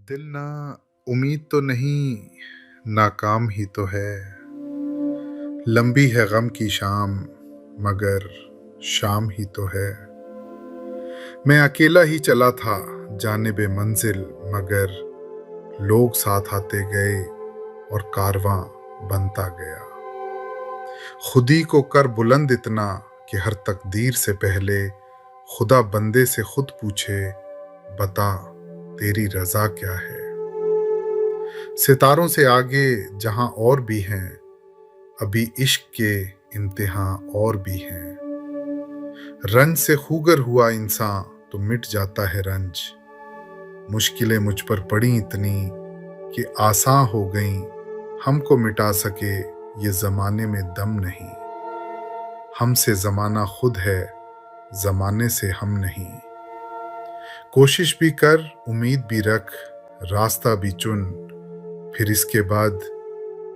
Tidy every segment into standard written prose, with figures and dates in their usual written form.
दिल ना उम्मीद तो नहीं, नाकाम ही तो है। लंबी है गम की शाम, मगर शाम ही तो है। मैं अकेला ही चला था जानिबे मंजिल, मगर लोग साथ आते गए और कारवां बनता गया। खुदी को कर बुलंद इतना कि हर तकदीर से पहले खुदा बंदे से खुद पूछे, बता तेरी रजा क्या है। सितारों से आगे जहां और भी हैं, अभी इश्क के इम्तिहां और भी हैं। रंज से खूगर हुआ इंसान तो मिट जाता है रंज। मुश्किलें मुझ पर पड़ी इतनी कि आसान हो गईं, हमको मिटा सके ये जमाने में दम नहीं। हमसे जमाना खुद है, जमाने से हम नहीं। कोशिश भी कर, उम्मीद भी रख, रास्ता भी चुन, फिर इसके बाद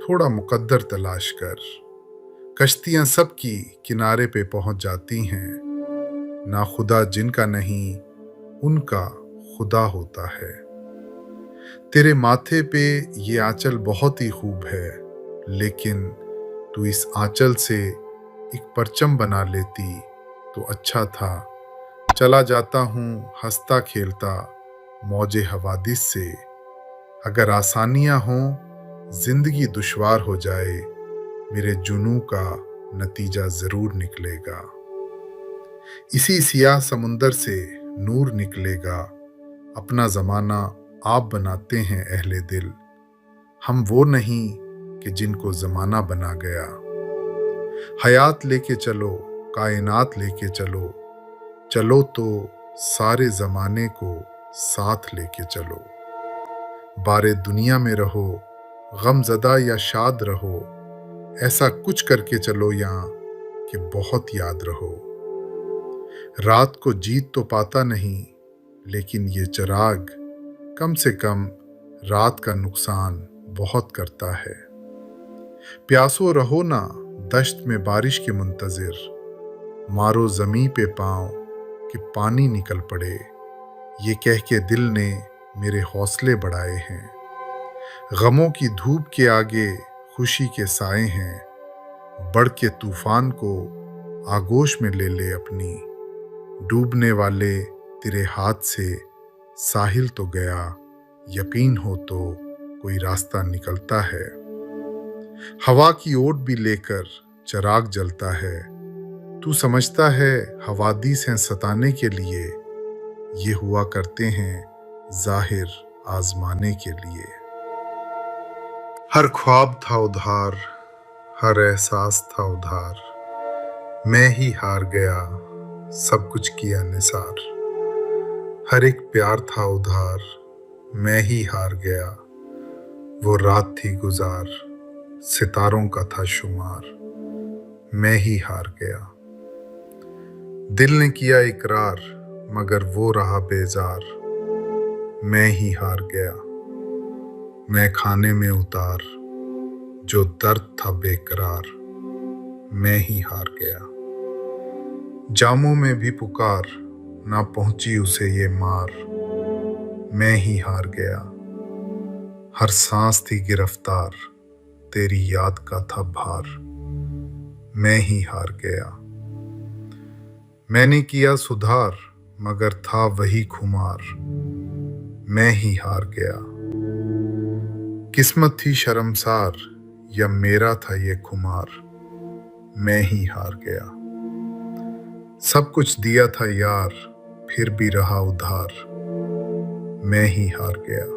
थोड़ा मुकद्दर तलाश कर। कश्तियां सबकी किनारे पे पहुंच जाती हैं, ना खुदा जिनका नहीं उनका खुदा होता है। तेरे माथे पे ये आंचल बहुत ही खूब है, लेकिन तू इस आंचल से एक परचम बना लेती तो अच्छा था। चला जाता हूँ हंसता खेलता मौजे हवादिस से। अगर आसानियां हों, जिंदगी दुश्वार हो जाए, मेरे जुनू का नतीजा जरूर निकलेगा। इसी सियाह समुंदर से नूर निकलेगा। अपना जमाना आप बनाते हैं अहले दिल, हम वो नहीं कि जिनको जमाना बना गया। हयात लेके चलो, कायनात लेके चलो, चलो तो सारे जमाने को साथ लेके चलो। बारे दुनिया में रहो, गमजदा या शाद रहो, ऐसा कुछ करके चलो यहाँ कि बहुत याद रहो। रात को जीत तो पाता नहीं, लेकिन ये चिराग कम से कम रात का नुकसान बहुत करता है। प्यासो रहो ना दश्त में बारिश के मुंतजिर, मारो जमी पे पांव कि पानी निकल पड़े। ये कह के दिल ने मेरे हौसले बढ़ाए हैं। गमों की धूप के आगे खुशी के साए हैं। बढ़ के तूफान को आगोश में ले ले अपनी। डूबने वाले तेरे हाथ से साहिल तो गया, यकीन हो तो कोई रास्ता निकलता है। हवा की ओट भी लेकर चिराग जलता है। तू समझता है हवादिस हैं सताने के लिए, ये हुआ करते हैं जाहिर आजमाने के लिए। हर ख्वाब था उधार, हर एहसास था उधार, मैं ही हार गया सब कुछ किया निसार। हर एक प्यार था उधार, मैं ही हार गया, वो रात थी गुजार, सितारों का था शुमार, मैं ही हार गया। दिल ने किया इकरार, मगर वो रहा बेजार, मैं ही हार गया। मैं खाने में उतार, जो दर्द था बेकरार, मैं ही हार गया। जामों में भी पुकार, ना पहुंची उसे ये मार, मैं ही हार गया। हर सांस थी गिरफ्तार, तेरी याद का था भार, मैं ही हार गया। मैंने किया सुधार, मगर था वही खुमार, मैं ही हार गया। किस्मत थी शर्मसार, या मेरा था ये खुमार, मैं ही हार गया। सब कुछ दिया था यार, फिर भी रहा उधार, मैं ही हार गया।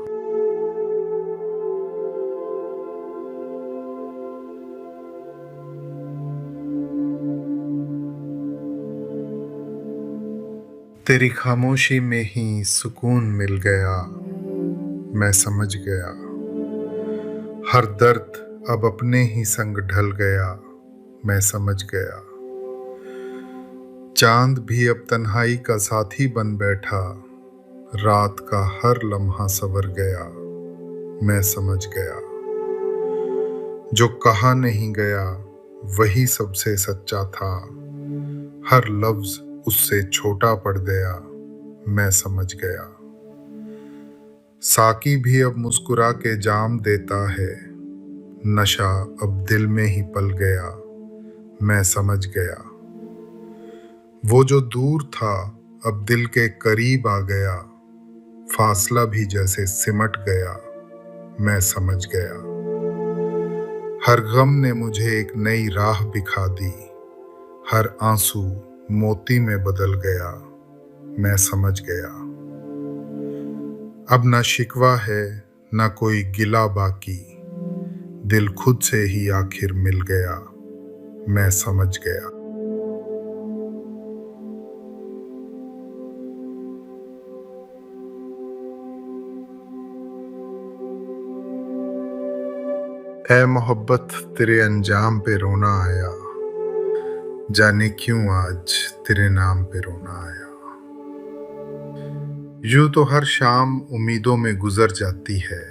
तेरी खामोशी में ही सुकून मिल गया, मैं समझ गया। हर दर्द अब अपने ही संग ढल गया, मैं समझ गया। चांद भी अब तन्हाई का साथी बन बैठा, रात का हर लम्हा सवर गया, मैं समझ गया। जो कहा नहीं गया वही सबसे सच्चा था, हर लफ्ज उससे छोटा पड़ गया, मैं समझ गया। साकी भी अब मुस्कुरा के जाम देता है, नशा अब दिल में ही पल गया, मैं समझ गया। वो जो दूर था अब दिल के करीब आ गया, फासला भी जैसे सिमट गया, मैं समझ गया। हर गम ने मुझे एक नई राह दिखा दी, हर आंसू मोती में बदल गया, मैं समझ गया। अब ना शिकवा है ना कोई गिला बाकी, दिल खुद से ही आखिर मिल गया, मैं समझ गया। ऐ मोहब्बत तेरे अंजाम पे रोना आया, जाने क्यों आज तेरे नाम पे रोना आया। यूं तो हर शाम उम्मीदों में गुजर जाती है,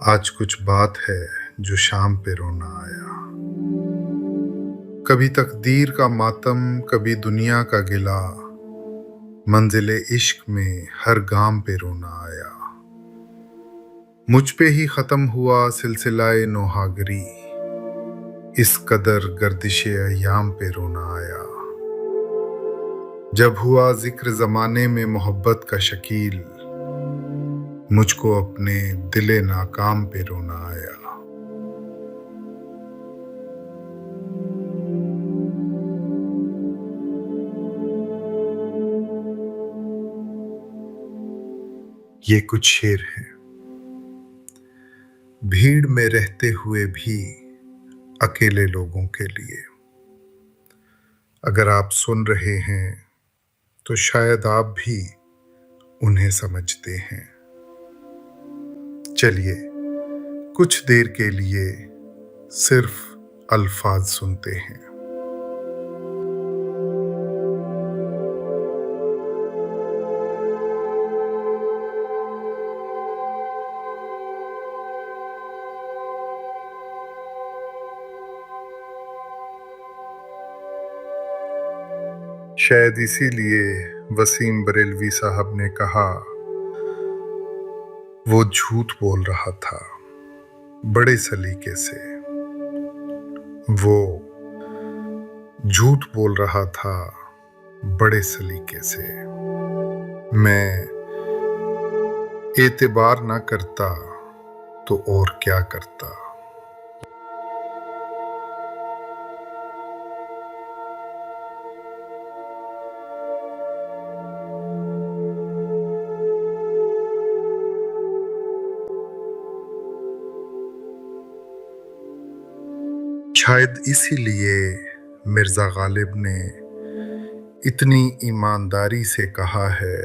आज कुछ बात है जो शाम पे रोना आया। कभी तकदीर का मातम कभी दुनिया का गिला, मंजिले इश्क में हर गाम पे रोना आया। मुझ पे ही खत्म हुआ सिलसिलाए नौहागरी, इस कदर गर्दिशे अय्याम पे रोना आया। जब हुआ जिक्र जमाने में मोहब्बत का शकील, मुझको अपने दिले नाकाम पे रोना आया। ये कुछ शेर हैं। भीड़ में रहते हुए भी अकेले लोगों के लिए, अगर आप सुन रहे हैं तो शायद आप भी उन्हें समझते हैं। चलिए कुछ देर के लिए सिर्फ अल्फाज सुनते हैं। शायद इसीलिए वसीम बरेलवी साहब ने कहा, वो झूठ बोल रहा था बड़े सलीके से। वो झूठ बोल रहा था बड़े सलीके से। मैं एतबार ना करता तो और क्या करता। शायद इसीलिए मिर्जा गालिब ने इतनी ईमानदारी से कहा है,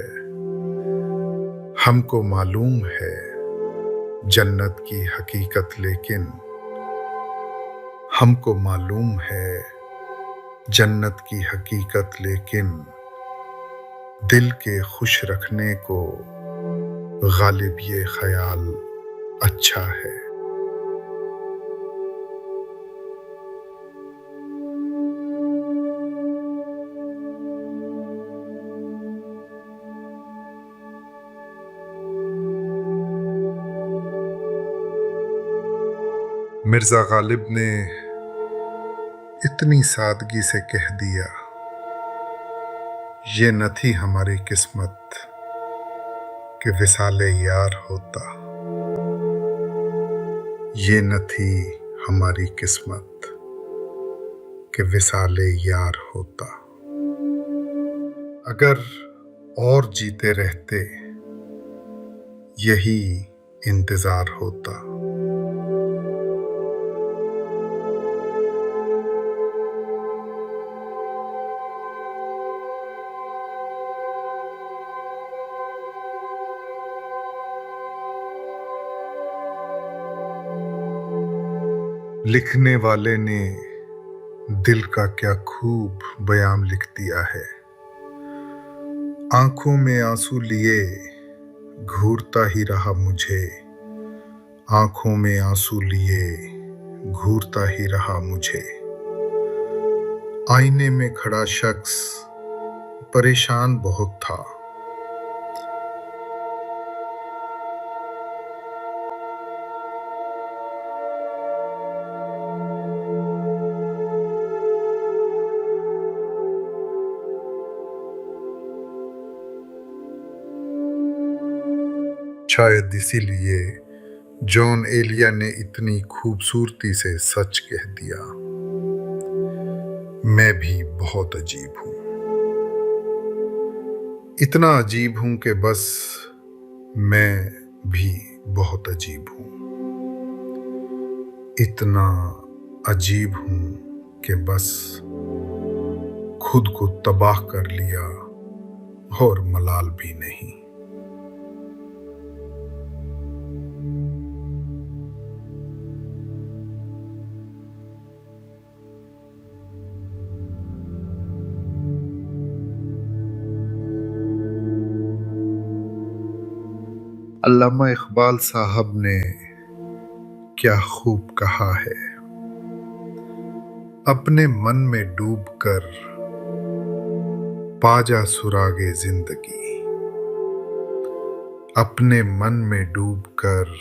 हमको मालूम है जन्नत की हकीकत, लेकिन हमको मालूम है जन्नत की हकीकत, लेकिन दिल के खुश रखने को गालिब ये ख्याल अच्छा है। मिर्जा गालिब ने इतनी सादगी से कह दिया, ये न थी हमारी किस्मत कि विसाले यार होता। ये न थी हमारी किस्मत कि विसाले यार होता। अगर और जीते रहते यही इंतजार होता। लिखने वाले ने दिल का क्या खूब बयान लिख दिया है। आंखों में आंसू लिए घूरता ही रहा मुझे, आंखों में आंसू लिए घूरता ही रहा मुझे। आईने में खड़ा शख्स परेशान बहुत था, शायद इसीलिए जॉन एलिया ने इतनी खूबसूरती से सच कह दिया, मैं भी बहुत अजीब हूं। इतना अजीब हूं कि बस मैं भी बहुत अजीब हूं। इतना अजीब हूं कि बस खुद को तबाह कर लिया और मलाल भी नहीं। अल्लामा इकबाल साहब ने क्या खूब कहा है, अपने मन में डूबकर पा जा सुरागे जिंदगी। अपने मन में डूबकर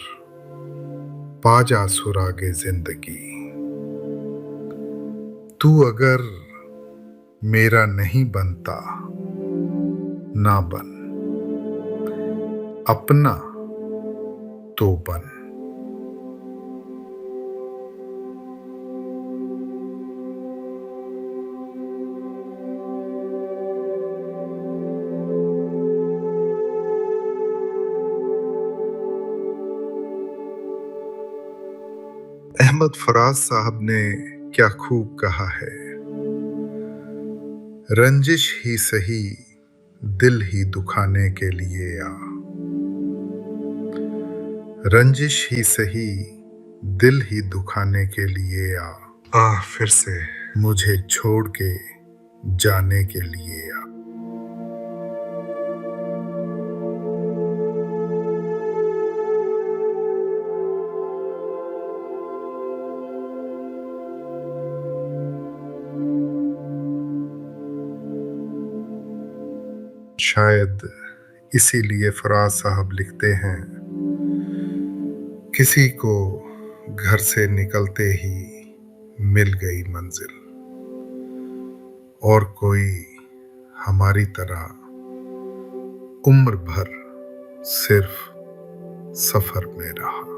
पा जा सुरागे जिंदगी। तू अगर मेरा नहीं बनता ना बन, अपना तो बन। अहमद फराज साहब ने क्या खूब कहा है, रंजिश ही सही दिल ही दुखाने के लिए आ। रंजिश ही सही दिल ही दुखाने के लिए आ फिर से मुझे छोड़ के जाने के लिए आ। शायद इसीलिए फराज साहब लिखते हैं, किसी को घर से निकलते ही मिल गई मंजिल, और कोई हमारी तरह उम्र भर सिर्फ सफर में रहा।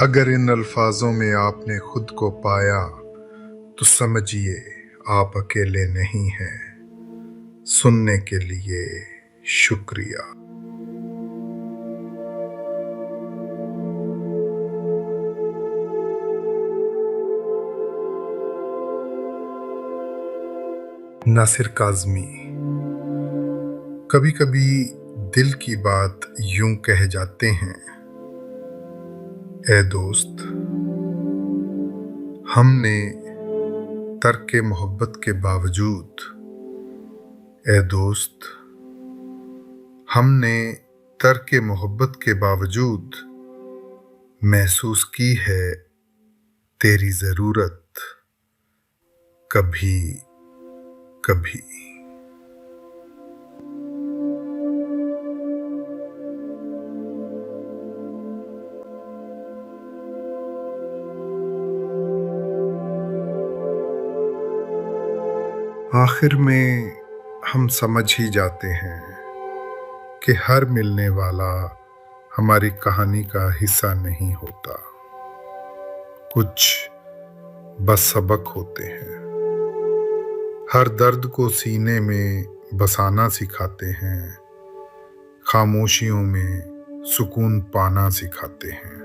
अगर इन अल्फाजों में आपने खुद को पाया तो समझिए आप अकेले नहीं हैं। सुनने के लिए शुक्रिया। नासिर काज़मी। कभी कभी दिल की बात यूं कह जाते हैं, ए दोस्त हमने तर्क मोहब्बत के बावजूद, ए दोस्त हमने तर्क मोहब्बत के बावजूद महसूस की है तेरी ज़रूरत कभी कभी। आखिर में हम समझ ही जाते हैं कि हर मिलने वाला हमारी कहानी का हिस्सा नहीं होता। कुछ बस सबक होते हैं, हर दर्द को सीने में बसाना सिखाते हैं, खामोशियों में सुकून पाना सिखाते हैं।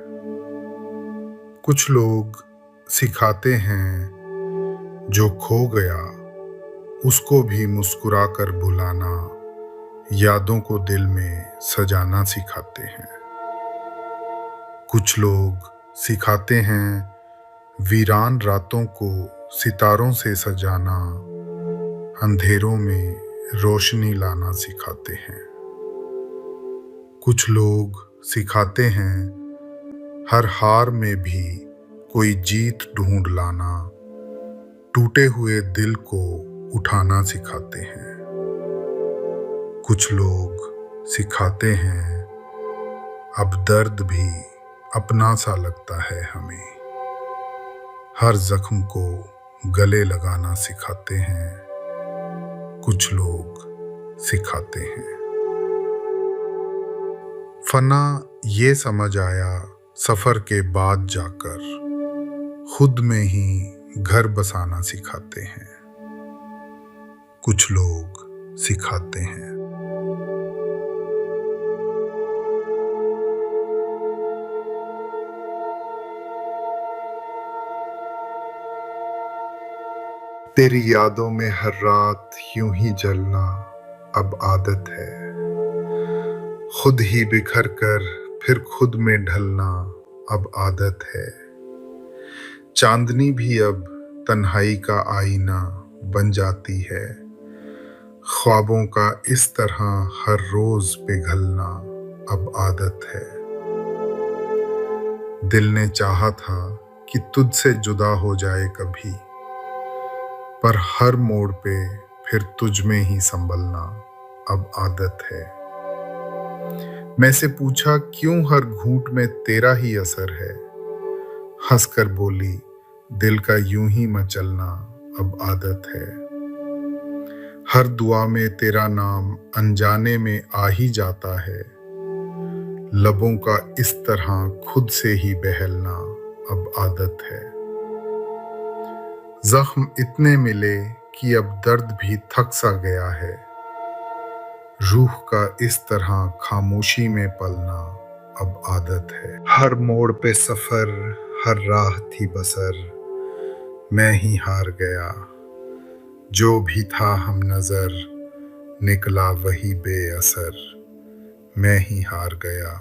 कुछ लोग सिखाते हैं जो खो गया उसको भी मुस्कुराकर भुलाना, यादों को दिल में सजाना सिखाते हैं। कुछ लोग सिखाते हैं वीरान रातों को सितारों से सजाना, अंधेरों में रोशनी लाना सिखाते हैं। कुछ लोग सिखाते हैं हर हार में भी कोई जीत ढूंढ लाना, टूटे हुए दिल को उठाना सिखाते हैं। कुछ लोग सिखाते हैं अब दर्द भी अपना सा लगता है हमें। हर जख्म को गले लगाना सिखाते हैं, कुछ लोग सिखाते हैं। फना ये समझ आया सफर के बाद जाकर, खुद में ही घर बसाना सिखाते हैं, कुछ लोग सिखाते हैं। तेरी यादों में हर रात यूं ही जलना अब आदत है, खुद ही बिखर कर फिर खुद में ढलना अब आदत है। चांदनी भी अब तन्हाई का आईना बन जाती है, ख्वाबों का इस तरह हर रोज पिघलना अब आदत है। दिल ने चाहा था कि तुझसे जुदा हो जाए कभी, पर हर मोड़ पे फिर तुझ में ही संभलना अब आदत है। मैं से पूछा क्यों हर घूंट में तेरा ही असर है, हंसकर बोली दिल का यूं ही मचलना अब आदत है। हर दुआ में तेरा नाम अनजाने में आ ही जाता है, लबों का इस तरह खुद से ही बहलना अब आदत है। जख्म इतने मिले कि अब दर्द भी थक सा गया है, रूह का इस तरह खामोशी में पलना अब आदत है। हर मोड़ पे सफर, हर राह थी बसर, मैं ही हार गया। जो भी था हम नजर, निकला वही बेअसर, मैं ही हार गया।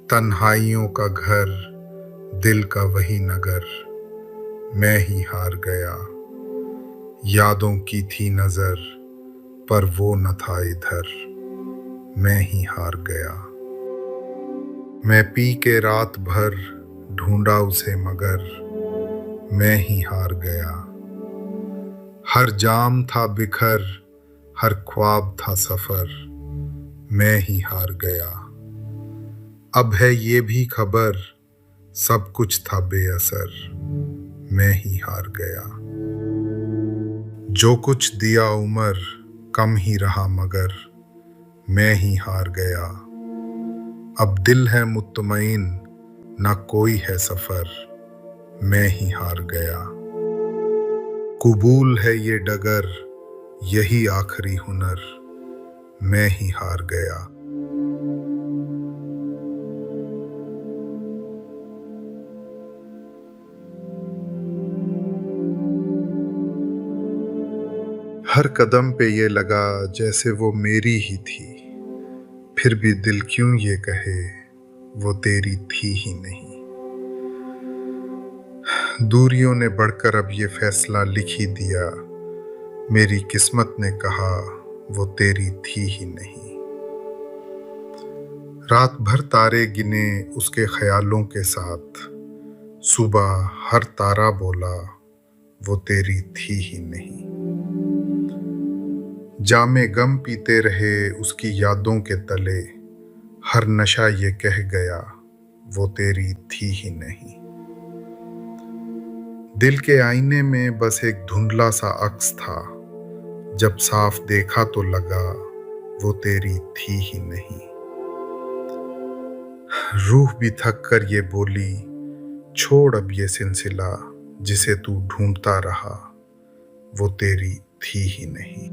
तन्हाइयों का घर, दिल का वही नगर, मैं ही हार गया। यादों की थी नजर, पर वो न था इधर, मैं ही हार गया। मैं पी के रात भर ढूंढा उसे मगर, मैं ही हार गया। हर जाम था बिखर, हर ख्वाब था सफर, मैं ही हार गया। अब है ये भी खबर, सब कुछ था बेअसर, मैं ही हार गया। जो कुछ दिया उम्र, कम ही रहा मगर, मैं ही हार गया। अब दिल है मुत्तमईन, ना कोई है सफर, मैं ही हार गया। कुबूल है ये डगर, यही आखिरी हुनर, मैं ही हार गया। हर कदम पे ये लगा जैसे वो मेरी ही थी, फिर भी दिल क्यों ये कहे वो तेरी थी ही नहीं। दूरियों ने बढ़कर अब ये फैसला लिख ही दिया, मेरी किस्मत ने कहा वो तेरी थी ही नहीं। रात भर तारे गिने उसके ख्यालों के साथ, सुबह हर तारा बोला वो तेरी थी ही नहीं। जामे गम पीते रहे उसकी यादों के तले, हर नशा ये कह गया वो तेरी थी ही नहीं। दिल के आईने में बस एक धुंधला सा अक्स था, जब साफ देखा तो लगा वो तेरी थी ही नहीं। रूह भी थक कर ये बोली, छोड़ अब ये सिलसिला, जिसे तू ढूंढता रहा वो तेरी थी ही नहीं।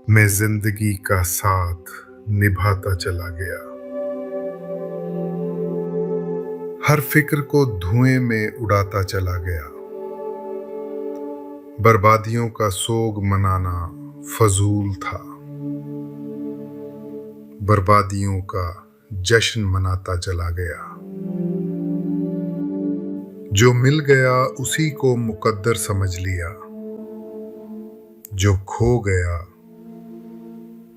मैं जिंदगी का साथ निभाता चला गया, हर फिक्र को धुएं में उड़ाता चला गया। बर्बादियों का सोग मनाना फजूल था, बर्बादियों का जश्न मनाता चला गया। जो मिल गया उसी को मुकद्दर समझ लिया, जो खो गया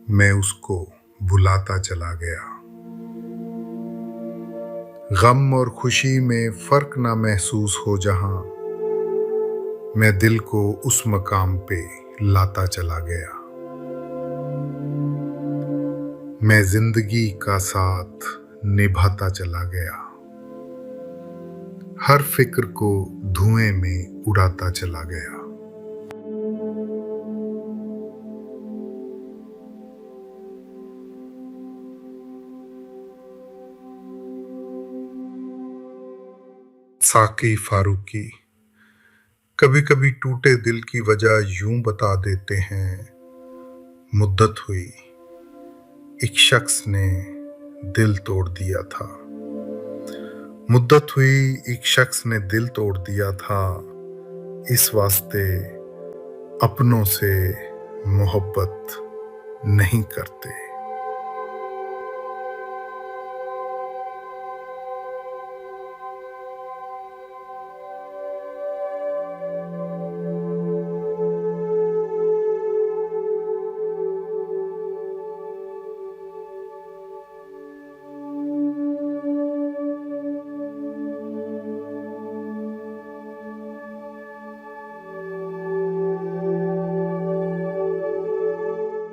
मैं उसको भुलाता चला गया। गम और खुशी में फर्क ना महसूस हो जहां, मैं दिल को उस मकाम पे लाता चला गया। मैं जिंदगी का साथ निभाता चला गया। हर फिक्र को धुएं में उड़ाता चला गया। साकी फारूकी कभी कभी टूटे दिल की वजह यूं बता देते हैं। मुद्दत हुई एक शख्स ने दिल तोड़ दिया था। मुद्दत हुई एक शख्स ने दिल तोड़ दिया था। इस वास्ते अपनों से मोहब्बत नहीं करते।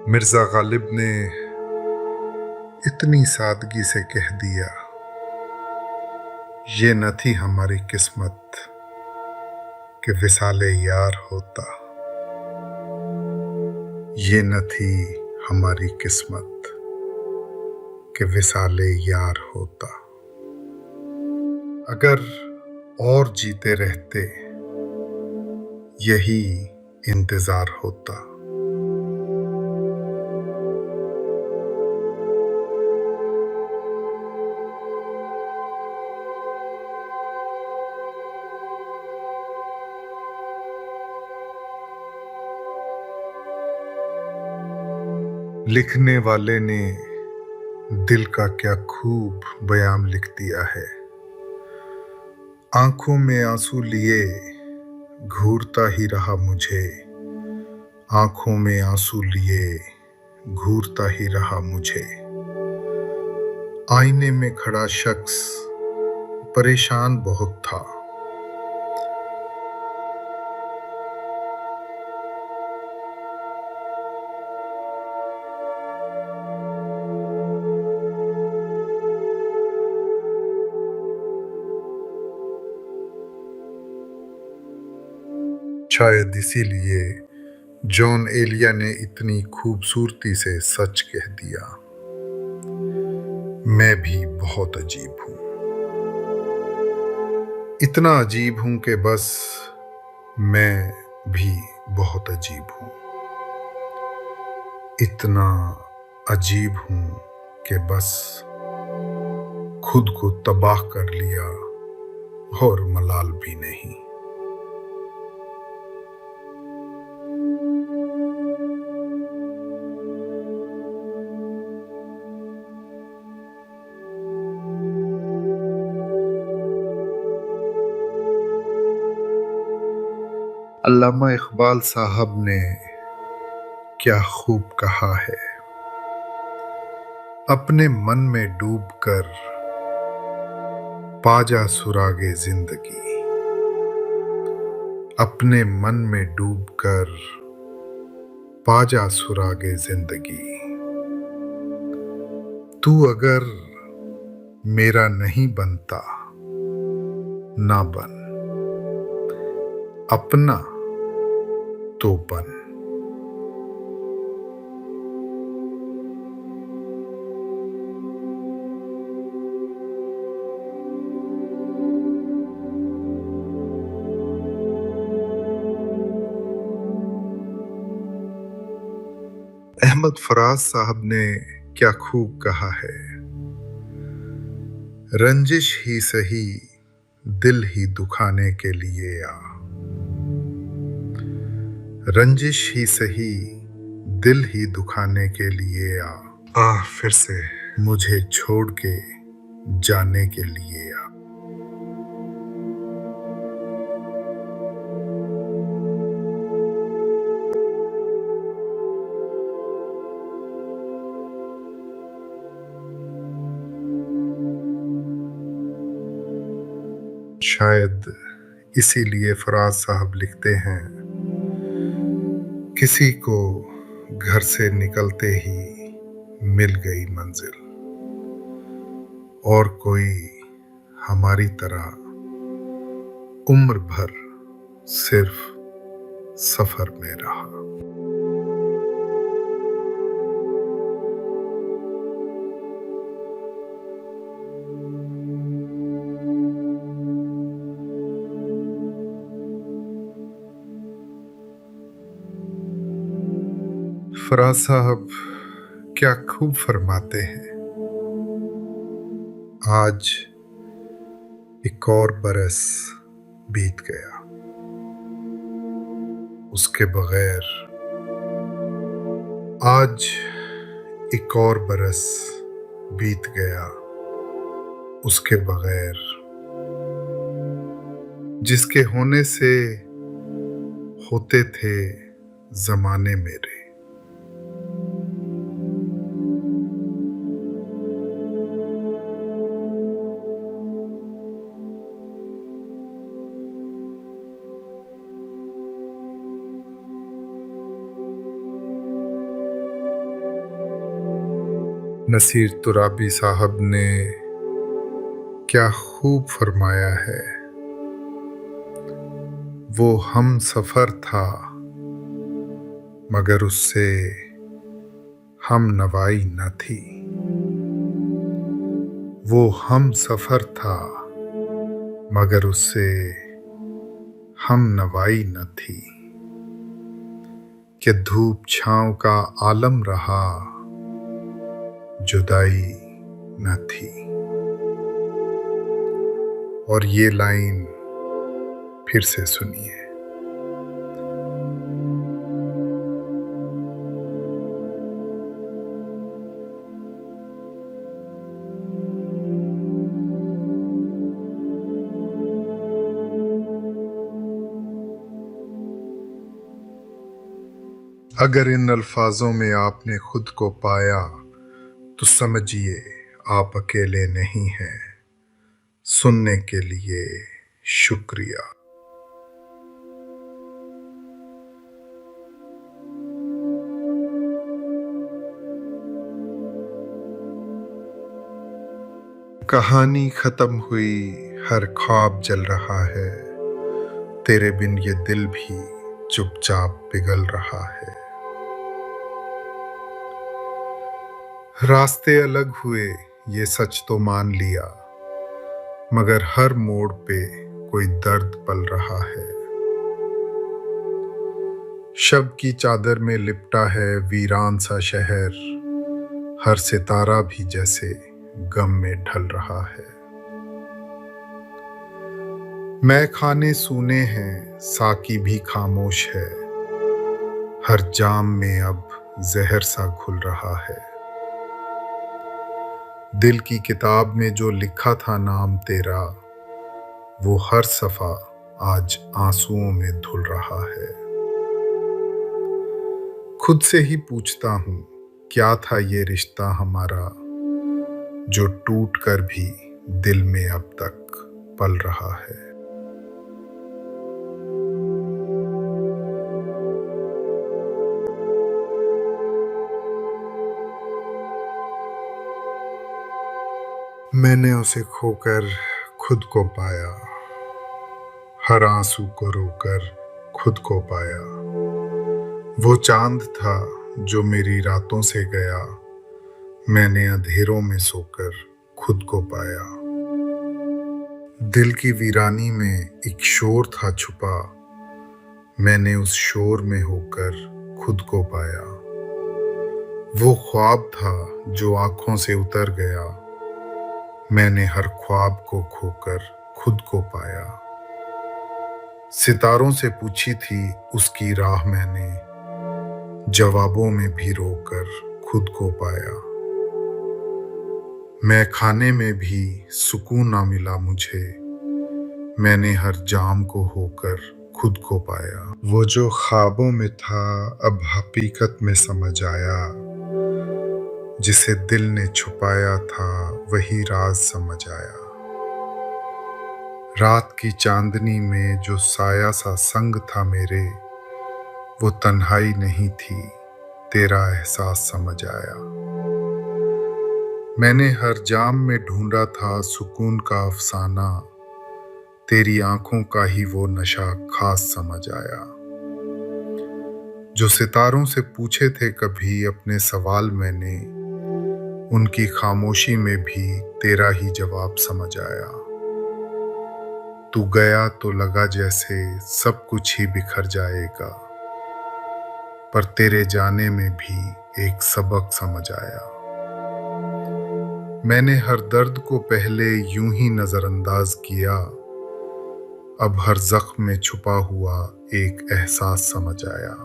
मिर्जा गालिब ने इतनी सादगी से कह दिया, ये न थी हमारी किस्मत कि विसाले यार होता। ये न थी हमारी किस्मत कि विसाले यार होता। अगर और जीते रहते यही इंतजार होता। लिखने वाले ने दिल का क्या खूब बयान लिख दिया है। आंखों में आंसू लिए घूरता ही रहा मुझे। आंखों में आंसू लिए घूरता ही रहा मुझे। आईने में खड़ा शख्स परेशान बहुत था। शायद इसीलिए जॉन एलिया ने इतनी खूबसूरती से सच कह दिया, मैं भी बहुत अजीब हूं। इतना अजीब हूं कि बस मैं भी बहुत अजीब हूं। इतना अजीब हूं कि बस खुद को तबाह कर लिया और मलाल भी नहीं। अल्लामा इकबाल साहब ने क्या खूब कहा है, अपने मन में डूबकर पाजा सुरागे जिंदगी। अपने मन में डूबकर पाजा सुरागे जिंदगी। तू अगर मेरा नहीं बनता ना बन, अपना तो बन। अहमद फराज साहब ने क्या खूब कहा है, रंजिश ही सही दिल ही दुखाने के लिए आ। रंजिश ही सही दिल ही दुखाने के लिए आ फिर से मुझे छोड़ के जाने के लिए आ। शायद इसीलिए फराज साहब लिखते हैं, किसी को घर से निकलते ही मिल गई मंजिल, और कोई हमारी तरह उम्र भर सिर्फ सफर में रहा। फराज साहब क्या खूब फरमाते हैं, आज एक और बरस बीत गया, उसके बगैर। आज एक और बरस बीत गया, उसके बगैर। जिसके होने से होते थे जमाने मेरे। नसीर तुराबी साहब ने क्या खूब फरमाया है, वो हम सफर था मगर उससे हम नवाई न थी। वो हम सफर था मगर उससे हम नवाई न थी। कि धूप छांव का आलम रहा, जुदाई न थी। और ये लाइन फिर से सुनिए। अगर इन अल्फाजों में आपने खुद को पाया तो समझिए आप अकेले नहीं हैं। सुनने के लिए शुक्रिया। कहानी खत्म हुई, हर ख्वाब जल रहा है, तेरे बिन ये दिल भी चुपचाप पिघल रहा है। रास्ते अलग हुए ये सच तो मान लिया, मगर हर मोड़ पे कोई दर्द पल रहा है। शब की चादर में लिपटा है वीरान सा शहर, हर सितारा भी जैसे गम में ढल रहा है। मैं खाने सूने हैं, साकी भी खामोश है, हर जाम में अब जहर सा घुल रहा है। दिल की किताब में जो लिखा था नाम तेरा, वो हर सफ़ा आज आंसुओं में धुल रहा है। खुद से ही पूछता हूँ, क्या था ये रिश्ता हमारा, जो टूट कर भी दिल में अब तक पल रहा है। मैंने उसे खोकर खुद को पाया, हर आंसू को रोकर खुद को पाया। वो चांद था जो मेरी रातों से गया, मैंने अंधेरों में सोकर खुद को पाया। दिल की वीरानी में एक शोर था छुपा, मैंने उस शोर में होकर खुद को पाया। वो ख्वाब था जो आंखों से उतर गया, मैंने हर ख्वाब को खोकर खुद को पाया। सितारों से पूछी थी उसकी राह मैंने, जवाबों में भी रोकर खुद को पाया। मैं खाने में भी सुकून ना मिला मुझे, मैंने हर जाम को होकर खुद को पाया। वो जो ख्वाबों में था अब हकीकत में समझ आया, जिसे दिल ने छुपाया था वही राज समझ आया। रात की चांदनी में जो साया सा संग था मेरे, वो तन्हाई नहीं थी, तेरा एहसास समझ आया। मैंने हर जाम में ढूंढा था सुकून का अफसाना, तेरी आंखों का ही वो नशा खास समझ आया। जो सितारों से पूछे थे कभी अपने सवाल मैंने, उनकी खामोशी में भी तेरा ही जवाब समझ आया। तू गया तो लगा जैसे सब कुछ ही बिखर जाएगा, पर तेरे जाने में भी एक सबक समझ आया। मैंने हर दर्द को पहले यूं ही नजरअंदाज किया, अब हर जख्म में छुपा हुआ एक एहसास समझ आया।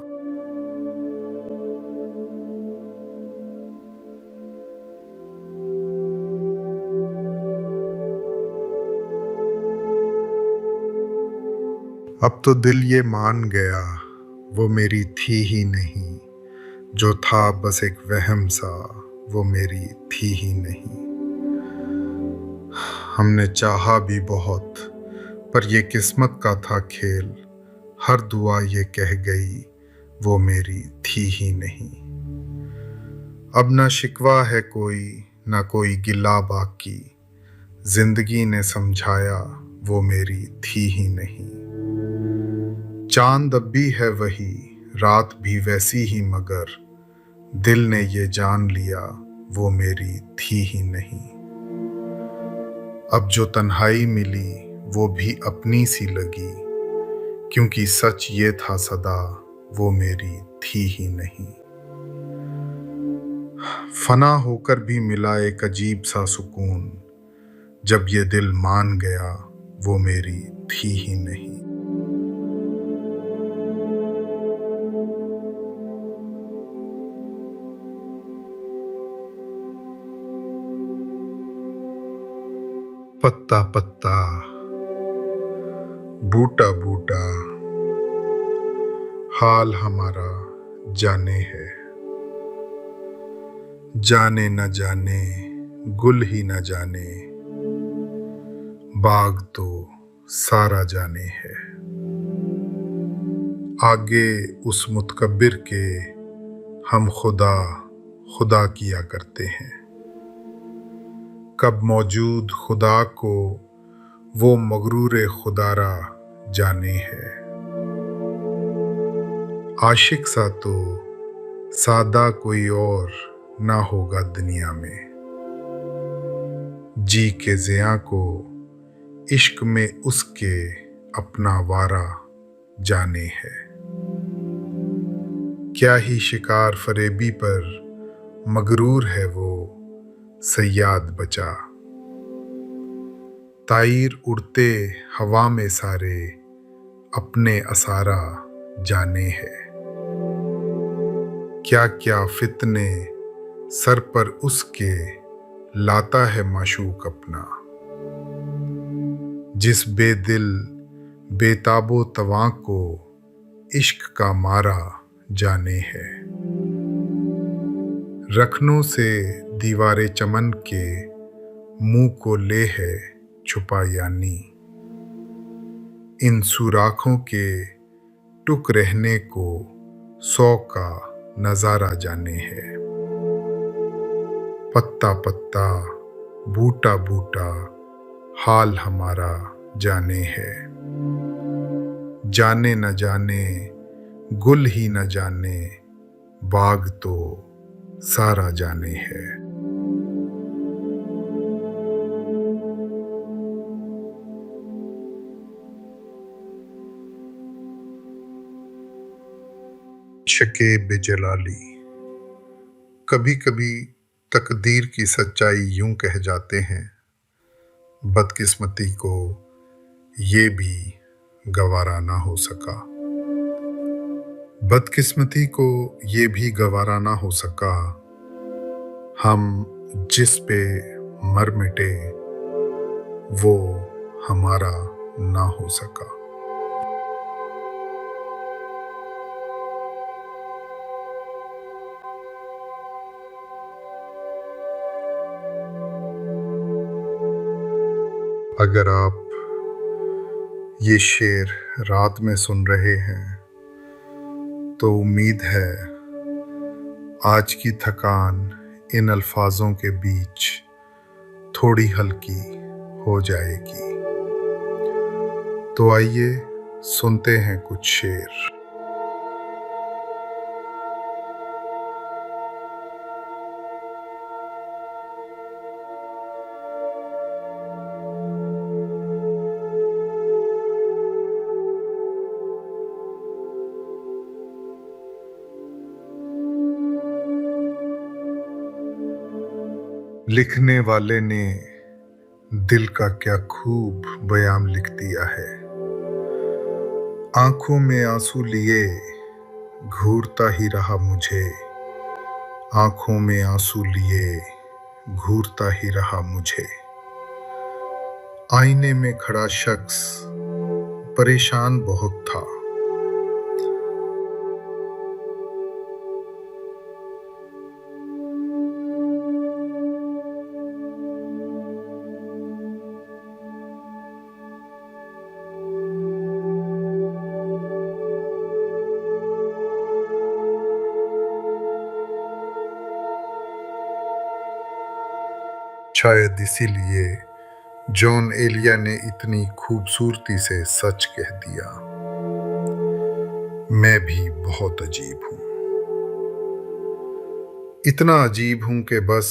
अब तो दिल ये मान गया वो मेरी थी ही नहीं, जो था बस एक वहम सा वो मेरी थी ही नहीं। हमने चाहा भी बहुत, पर ये किस्मत का था खेल, हर दुआ ये कह गई वो मेरी थी ही नहीं। अब ना शिकवा है कोई, ना कोई गिला बाकी, जिंदगी ने समझाया वो मेरी थी ही नहीं। चांद अब भी है वही, रात भी वैसी ही, मगर दिल ने ये जान लिया वो मेरी थी ही नहीं। अब जो तन्हाई मिली वो भी अपनी सी लगी, क्योंकि सच ये था सदा वो मेरी थी ही नहीं। फना होकर भी मिला एक अजीब सा सुकून, जब ये दिल मान गया वो मेरी थी ही नहीं। पत्ता पत्ता, बूटा बूटा, हाल हमारा जाने है। जाने न जाने, गुल ही न जाने, बाग तो सारा जाने है। आगे उस मुतकब्बिर के हम खुदा खुदा किया करते हैं, कब मौजूद खुदा को वो मगरूर खुदारा जाने है। आशिक सा तो सादा कोई और ना होगा दुनिया में, जी के ज़िया को इश्क में उसके अपना वारा जाने है। क्या ही शिकार फरेबी पर मगरूर है वो सयाद बचा, ताईर उड़ते हवा में सारे अपने असारा जाने है। क्या क्या फितने सर पर उसके लाता है माशूक अपना, जिस बेदिल बेताबो तवां को इश्क का मारा जाने है। रखनों से दीवारे चमन के मुंह को ले है छुपा यानी, इन सुराखों के टुक रहने को 100 का नजारा जाने है। पत्ता पत्ता, बूटा बूटा, हाल हमारा जाने है। जाने न जाने, गुल ही न जाने, बाग तो सारा जाने है। शके बेजलाली। कभी कभी तकदीर की सच्चाई यूं कह जाते हैं, बदकिस्मती को ये भी गवारा ना हो सका। बदकिस्मती को ये भी गवारा ना हो सका, हम जिस पे मर मिटे वो हमारा ना हो सका। अगर आप ये शेर रात में सुन रहे हैं तो उम्मीद है आज की थकान इन अल्फाजों के बीच थोड़ी हल्की हो जाएगी। तो आइए सुनते हैं कुछ शेर। लिखने वाले ने दिल का क्या खूब बयान लिख दिया है। आंखों में आंसू लिए घूरता ही रहा मुझे, आंखों में आंसू लिए घूरता ही रहा मुझे। आईने में खड़ा शख्स परेशान बहुत था। शायद इसीलिए जॉन एलिया ने इतनी खूबसूरती से सच कह दिया, मैं भी बहुत अजीब हूं। इतना अजीब हूं कि बस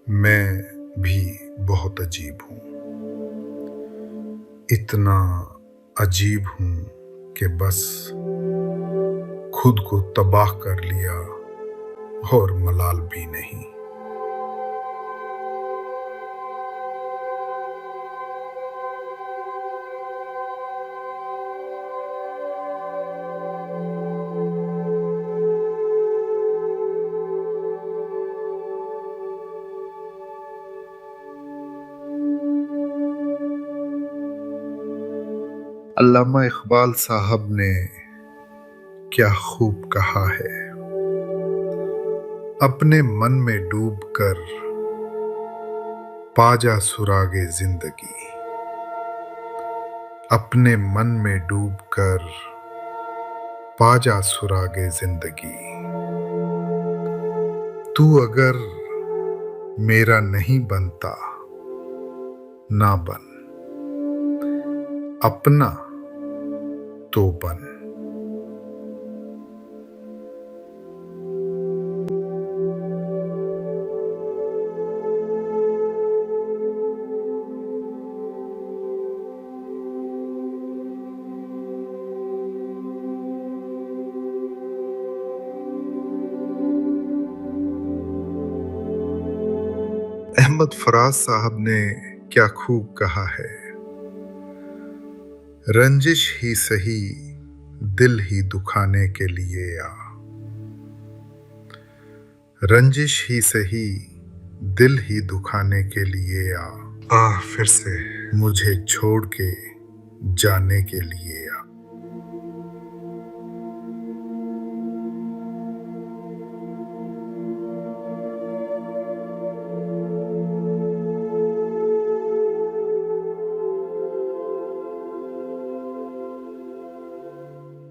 मैं भी बहुत अजीब हूं। इतना अजीब हूं कि बस खुद को तबाह कर लिया और मलाल भी नहीं। अल्लामा इकबाल साहब ने क्या खूब कहा है, अपने मन में डूब कर पाजा सुरागे जिंदगी। अपने मन में डूब कर पाजा सुरागे जिंदगी। तू अगर मेरा नहीं बनता ना बन, अपना तो बन। अहमद फराज साहब ने क्या खूब कहा है, रंजिश ही सही दिल ही दुखाने के लिए आ। रंजिश ही सही दिल ही दुखाने के लिए आ फिर से मुझे छोड़ के जाने के लिए आ।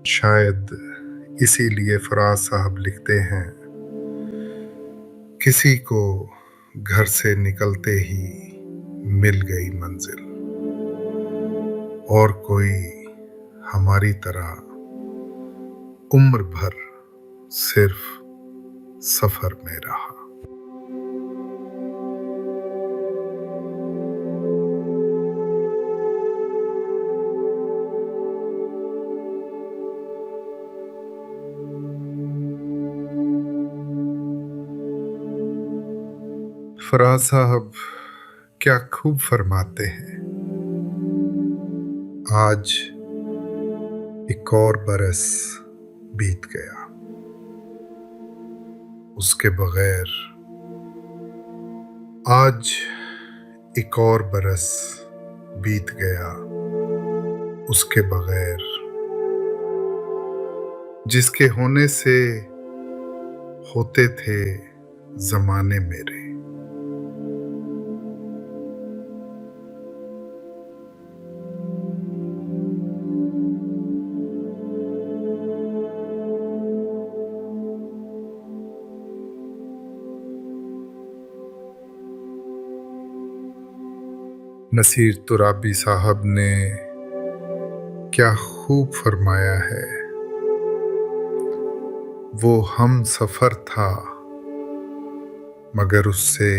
शायद इसीलिए फराज साहब लिखते हैं, किसी को घर से निकलते ही मिल गई मंजिल, और कोई हमारी तरह उम्र भर सिर्फ सफर में रहा। फराज साहब क्या खूब फरमाते हैं, आज एक और बरस बीत गया, उसके बगैर। आज एक और बरस बीत गया उसके बगैर, जिसके होने से होते थे जमाने मेरे। नसीर तुराबी साहब ने क्या खूब फरमाया है, वो हम सफर था मगर उससे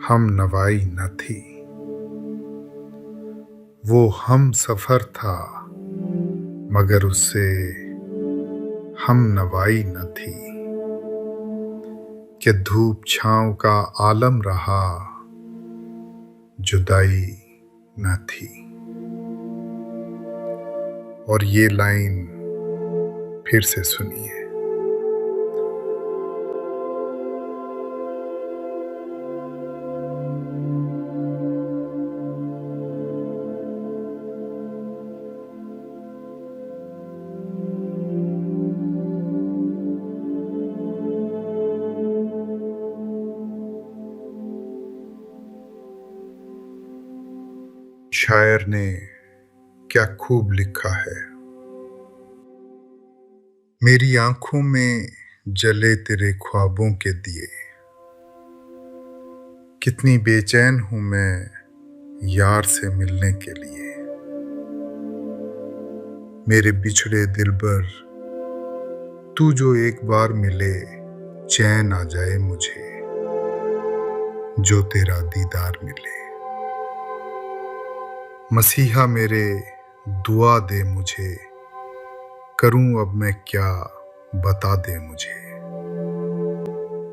हम नवाई न थी। वो हम सफर था मगर उससे हम नवाई न थी। कि धूप छांव का आलम रहा, जुदाई न थी। और ये लाइन फिर से सुनिए। शायर ने क्या खूब लिखा है। मेरी आंखों में जले तेरे ख्वाबों के दिए, कितनी बेचैन हूं मैं यार से मिलने के लिए। मेरे बिछड़े दिलबर तू जो एक बार मिले, चैन आ जाए मुझे जो तेरा दीदार मिले। मसीहा मेरे दुआ दे मुझे, करूं अब मैं क्या बता दे मुझे।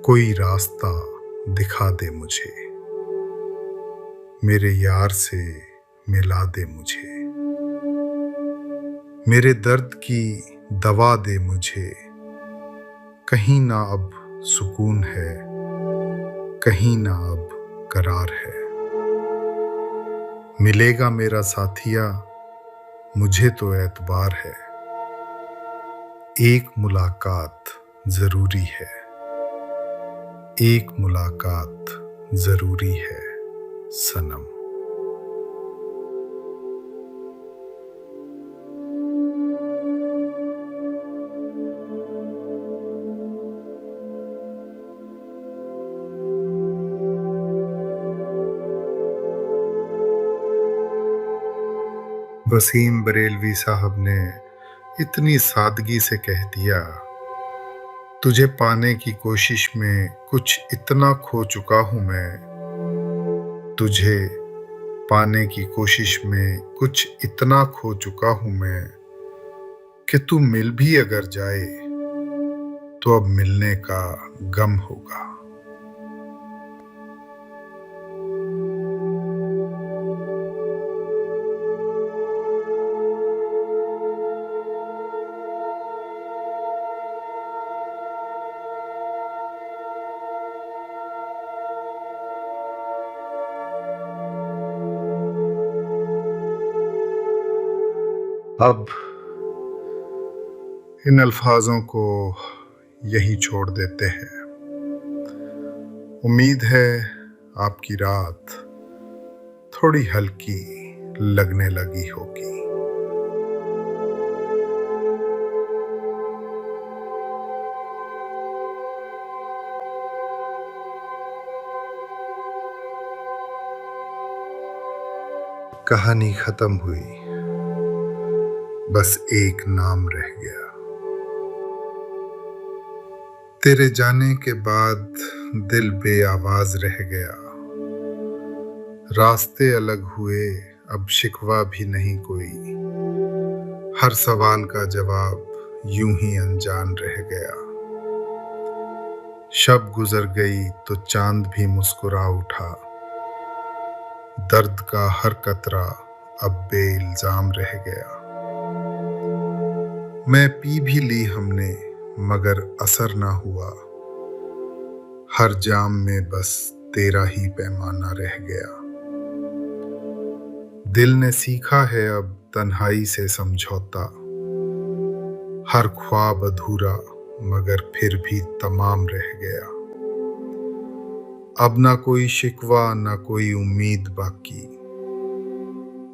कोई रास्ता दिखा दे मुझे, मेरे यार से मिला दे मुझे। मेरे दर्द की दवा दे मुझे, कहीं ना अब सुकून है, कहीं ना अब करार है। मिलेगा मेरा साथिया मुझे तो एतबार है, एक मुलाकात जरूरी है, एक मुलाकात जरूरी है सनम। वसीम बरेलवी साहब ने इतनी सादगी से कह दिया, तुझे पाने की कोशिश में कुछ इतना खो चुका हूं मैं। तुझे पाने की कोशिश में कुछ इतना खो चुका हूं मैं कि तू मिल भी अगर जाए तो अब मिलने का गम होगा। अब इन अल्फाजों को यहीं छोड़ देते हैं। उम्मीद है आपकी रात थोड़ी हल्की लगने लगी होगी। कहानी खत्म हुई, बस एक नाम रह गया। तेरे जाने के बाद दिल बेआवाज रह गया। रास्ते अलग हुए, अब शिकवा भी नहीं कोई। हर सवाल का जवाब यूं ही अनजान रह गया। शब गुजर गई तो चांद भी मुस्कुरा उठा। दर्द का हर कतरा अब बेइल्जाम रह गया। मैं पी भी ली हमने मगर असर ना हुआ। हर जाम में बस तेरा ही पैमाना रह गया। दिल ने सीखा है अब तन्हाई से समझौता। हर ख्वाब अधूरा मगर फिर भी तमाम रह गया। अब ना कोई शिकवा ना कोई उम्मीद बाकी।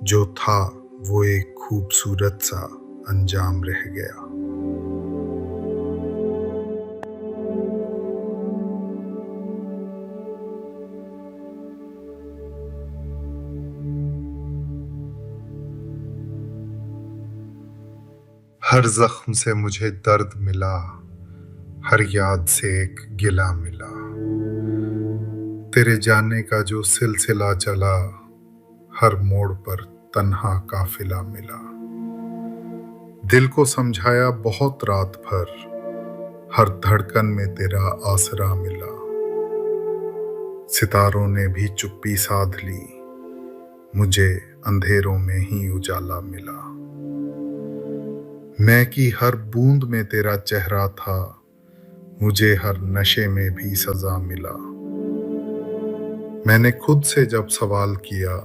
जो था वो एक खूबसूरत सा अंजाम रह गया। हर जख्म से मुझे दर्द मिला, हर याद से एक गिला मिला। तेरे जाने का जो सिलसिला चला, हर मोड़ पर तन्हा काफिला मिला। दिल को समझाया बहुत रात भर, हर धड़कन में तेरा आसरा मिला। सितारों ने भी चुप्पी साध ली, मुझे अंधेरों में ही उजाला मिला। मैं की हर बूंद में तेरा चेहरा था, मुझे हर नशे में भी सजा मिला। मैंने खुद से जब सवाल किया,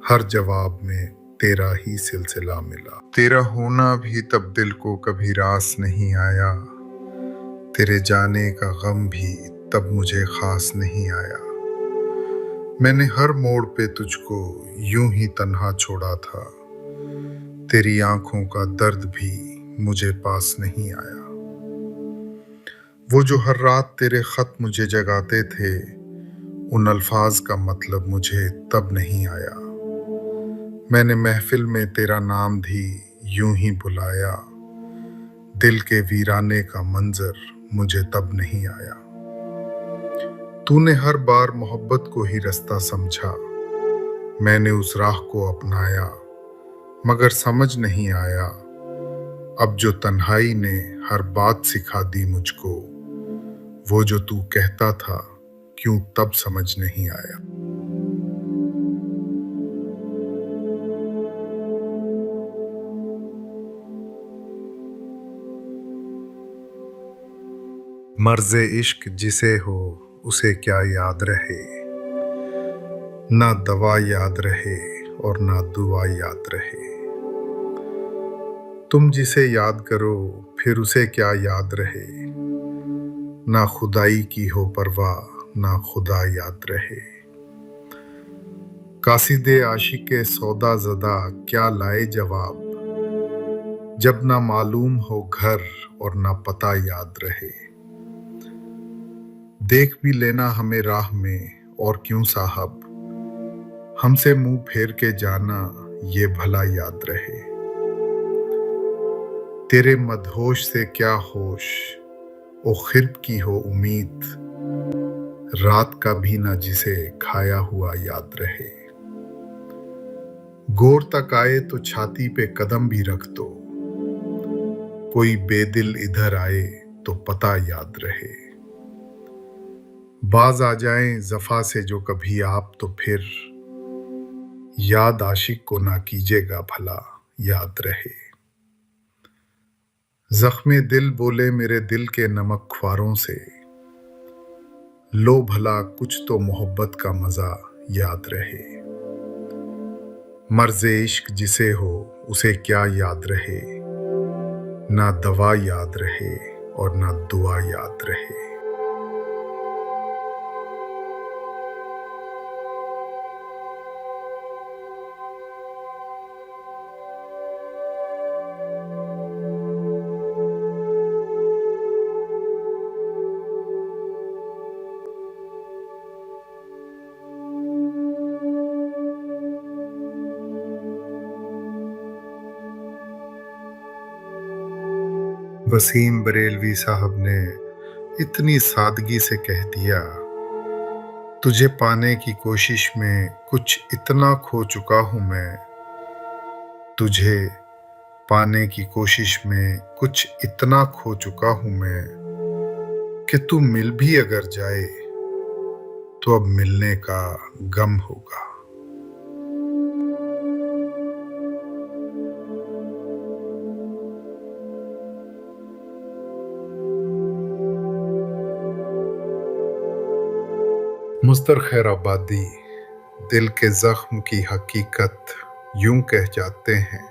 हर जवाब में तेरा ही सिलसिला मिला। तेरा होना भी तब दिल को कभी रास नहीं आया, तेरे जाने का गम भी तब मुझे खास नहीं आया। मैंने हर मोड़ पे तुझको यूं ही तन्हा छोड़ा था, तेरी आंखों का दर्द भी मुझे पास नहीं आया। वो जो हर रात तेरे खत मुझे जगाते थे, उन अल्फाज का मतलब मुझे तब नहीं आया। मैंने महफिल में तेरा नाम भी यूं ही बुलाया, दिल के वीराने का मंजर मुझे तब नहीं आया। तूने हर बार मोहब्बत को ही रास्ता समझा, मैंने उस राह को अपनाया, मगर समझ नहीं आया अब जो तन्हाई ने हर बात सिखा दी मुझको। वो जो तू कहता था क्यों तब समझ नहीं आया। मर्ज़े इश्क जिसे हो उसे क्या याद रहे, ना दवा याद रहे और ना दुआ याद रहे। तुम जिसे याद करो फिर उसे क्या याद रहे, ना खुदाई की हो परवाह ना खुदा याद रहे। कासिदे आशिके सौदा ज़दा क्या लाए जवाब, जब ना मालूम हो घर और ना पता याद रहे। देख भी लेना हमें राह में और क्यों साहब, हमसे मुंह फेर के जाना ये भला याद रहे। तेरे मदहोश से क्या होश, ओ खिरब की हो उम्मीद, रात का भी ना जिसे खाया हुआ याद रहे। गौर तक आए तो छाती पे कदम भी रख दो, कोई बेदिल इधर आए तो पता याद रहे। बाज आ जाएं जफा से जो कभी आप तो फिर, याद आशिक को ना कीजिएगा भला याद रहे। जख्मे दिल बोले मेरे दिल के नमक ख्वारों से, लो भला कुछ तो मोहब्बत का मजा याद रहे। मर्ज़े इश्क जिसे हो उसे क्या याद रहे, ना दवा याद रहे और ना दुआ याद रहे। वसीम बरेलवी साहब ने इतनी सादगी से कह दिया, तुझे पाने की कोशिश में कुछ इतना खो चुका हूं मैं, तुझे पाने की कोशिश में कुछ इतना खो चुका हूं मैं, कि तू मिल भी अगर जाए तो अब मिलने का गम होगा। मुस्तर खैराबादी दिल के जख्म की हकीकत यूं कह जाते हैं,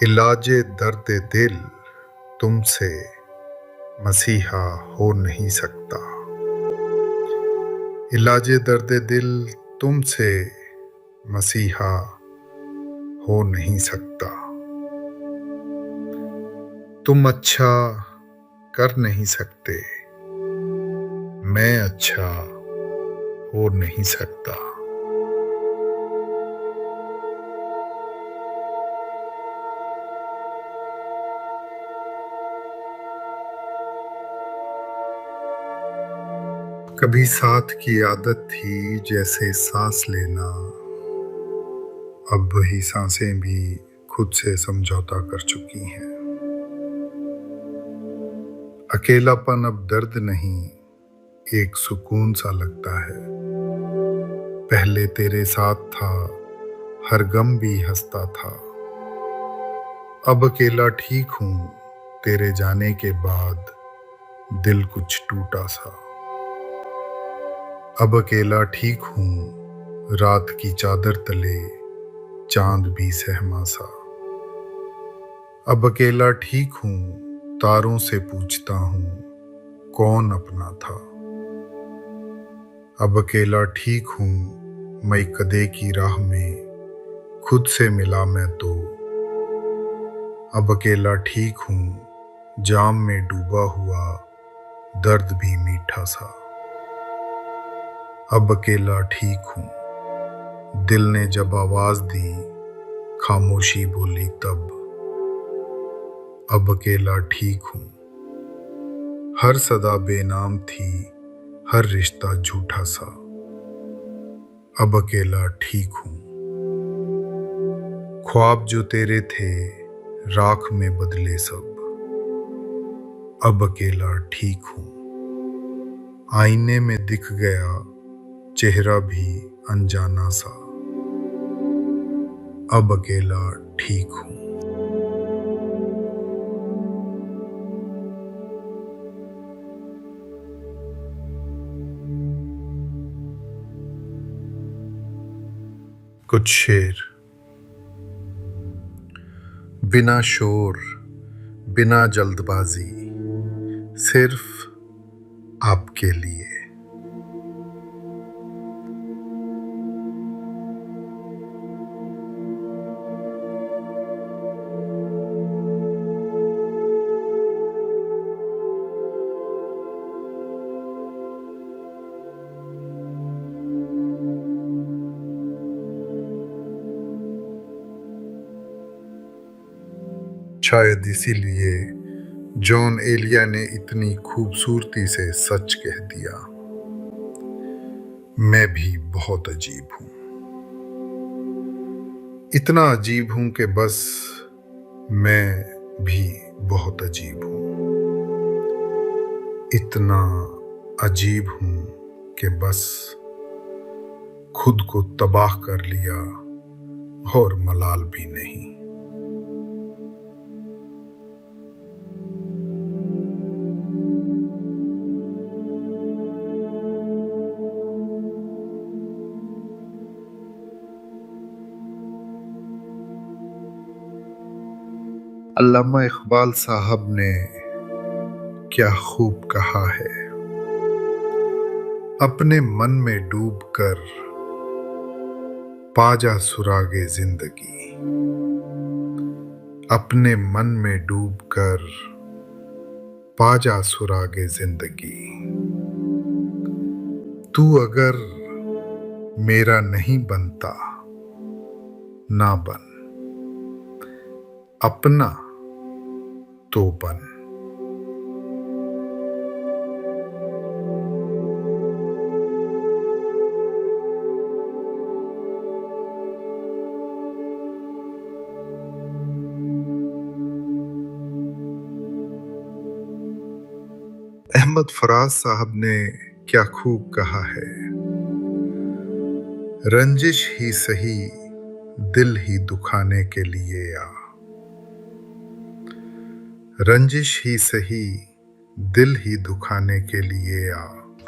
इलाजे दर्द दिल तुमसे मसीहा हो नहीं सकता। इलाजे दर्द दिल तुमसे मसीहा हो नहीं सकता। तुम अच्छा कर नहीं सकते, मैं अच्छा हो नहीं सकता। कभी साथ की आदत थी जैसे सांस लेना, अब वही सांसें भी खुद से समझौता कर चुकी हैं। अकेलापन अब दर्द नहीं, एक सुकून सा लगता है। पहले तेरे साथ था, हर गम भी हंसता था। अब अकेला ठीक हूँ, तेरे जाने के बाद दिल कुछ टूटा सा। अब अकेला ठीक हूँ, रात की चादर तले चांद भी सहमा सा। अब अकेला ठीक हूँ, तारों से पूछता हूँ कौन अपना था। अब अकेला ठीक हूँ, मैं कदे की राह में खुद से मिला मैं तो। अब अकेला ठीक हूँ, जाम में डूबा हुआ दर्द भी मीठा सा। अब अकेला ठीक हूँ, दिल ने जब आवाज दी खामोशी बोली तब। अब अकेला ठीक हूँ, हर सदा बेनाम थी, हर रिश्ता झूठा सा। अब अकेला ठीक हूँ, ख्वाब जो तेरे थे राख में बदले सब। अब अकेला ठीक हूँ, आईने में दिख गया चेहरा भी अनजाना सा। अब अकेला ठीक हूँ। कुछ शेर। बिना शोर, बिना जल्दबाजी, सिर्फ आपके लिए। शायद इसीलिए जॉन एलिया ने इतनी खूबसूरती से सच कह दिया, मैं भी बहुत अजीब हूं। इतना अजीब हूं कि बस मैं भी बहुत अजीब हूं। इतना अजीब हूं कि बस खुद को तबाह कर लिया और मलाल भी नहीं। अल्लामा इकबाल साहब ने क्या खूब कहा है, अपने मन में डूब कर पाजा सुरागे जिंदगी। अपने मन में डूब कर पाजा सुरागे जिंदगी। तू अगर मेरा नहीं बनता ना बन, अपना तो बन। अहमद फराज साहब ने क्या खूब कहा है, रंजिश ही सही दिल ही दुखाने के लिए आ। रंजिश ही सही दिल ही दुखाने के लिए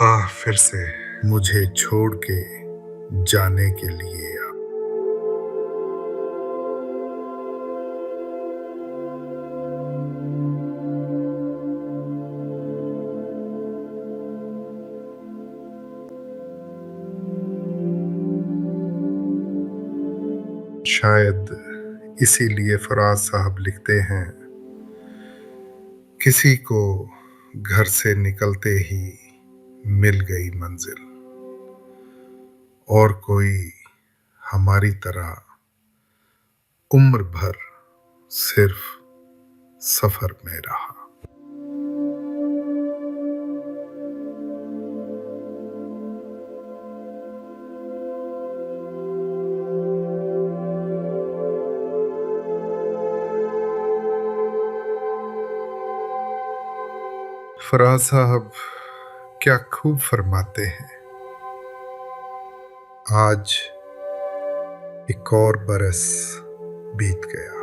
आ फिर से मुझे छोड़ के जाने के लिए आ। शायद इसीलिए फराज साहब लिखते हैं, किसी को घर से निकलते ही मिल गई मंजिल, और कोई हमारी तरह उम्र भर सिर्फ सफर में रहा। फराज साहब क्या खूब फरमाते हैं। आज एक और बरस बीत गया,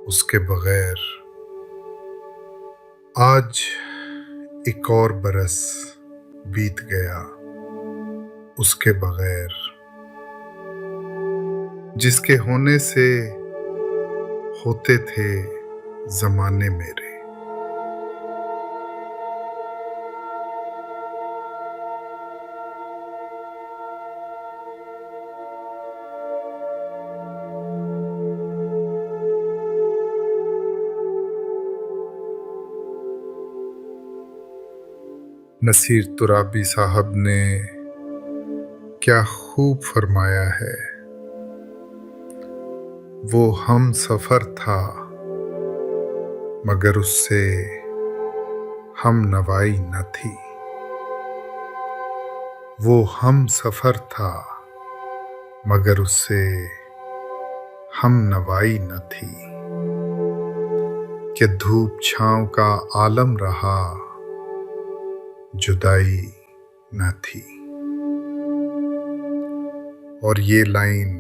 उसके बगैर। आज एक और बरस बीत गया, उसके बगैर। जिसके होने से होते थे जमाने मेरे। नसीर तुराबी साहब ने क्या खूब फरमाया है। वो हम सफर था मगर उससे हम नवाई न थी। वो हम सफर था मगर उससे हम नवाई न थी। कि धूप छांव का आलम रहा, जुदाई न थी। और ये लाइन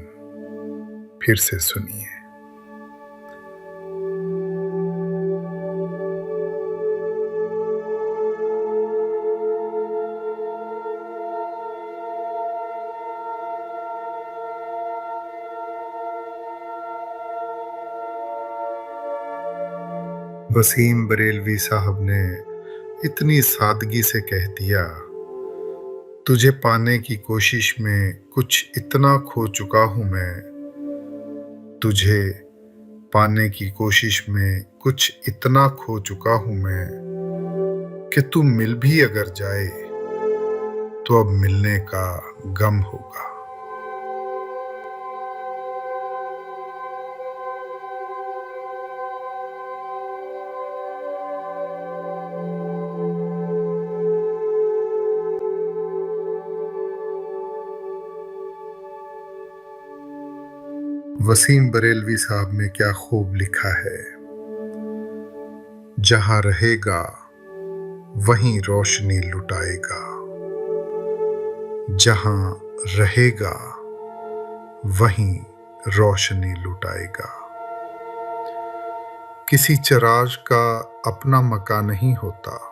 फिर से सुनिए। वसीम बरेलवी साहब ने इतनी सादगी से कह दिया, तुझे पाने की कोशिश में कुछ इतना खो चुका हूं मैं। तुझे पाने की कोशिश में कुछ इतना खो चुका हूं मैं कि तू मिल भी अगर जाए तो अब मिलने का गम होगा। वसीम बरेलवी साहब ने क्या खूब लिखा है। जहां रहेगा वहीं रोशनी लुटाएगा। जहां रहेगा वहीं रोशनी लुटाएगा। किसी चिराग का अपना मकान नहीं होता।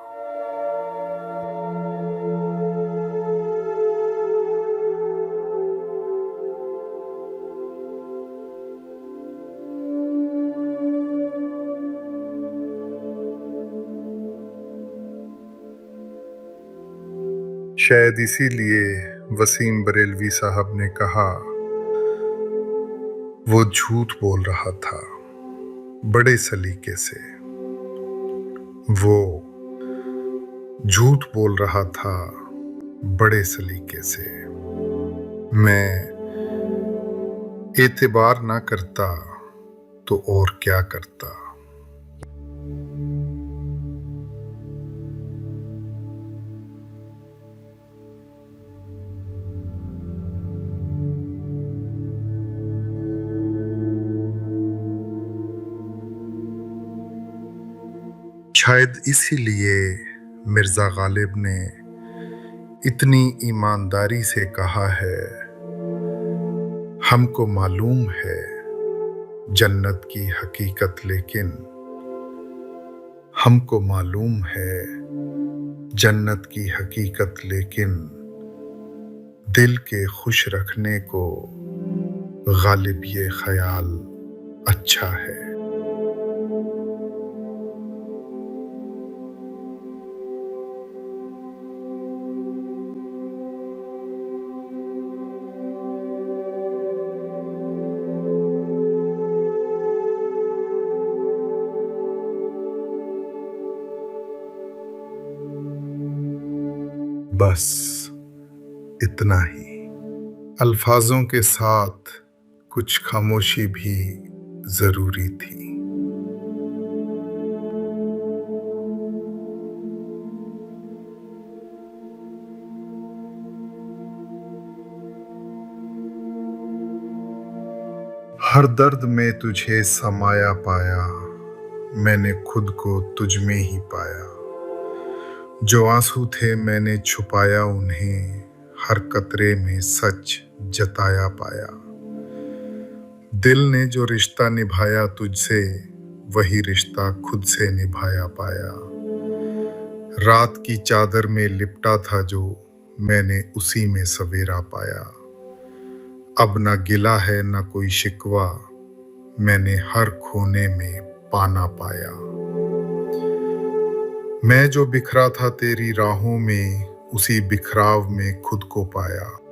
शायद इसीलिए वसीम बरेलवी साहब ने कहा, वो झूठ बोल रहा था बड़े सलीके से। वो झूठ बोल रहा था बड़े सलीके से। मैं एतबार ना करता तो और क्या करता। शायद इसीलिए मिर्जा गालिब ने इतनी ईमानदारी से कहा है, हमको मालूम है जन्नत की हकीकत लेकिन हमको मालूम है जन्नत की हकीकत लेकिन दिल के खुश रखने को गालिब ये ख्याल अच्छा है। बस इतना ही। अल्फाजों के साथ कुछ खामोशी भी जरूरी थी। हर दर्द में तुझे समाया पाया, मैंने खुद को तुझ में ही पाया। जो आंसू थे मैंने छुपाया उन्हें, हर कतरे में सच जताया पाया। दिल ने जो रिश्ता निभाया तुझसे, वही रिश्ता खुद से निभाया पाया। रात की चादर में लिपटा था जो, मैंने उसी में सवेरा पाया। अब न गिला है न कोई शिकवा, मैंने हर खोने में पाना पाया। मैं जो बिखरा था तेरी राहों में, उसी बिखराव में खुद को पाया।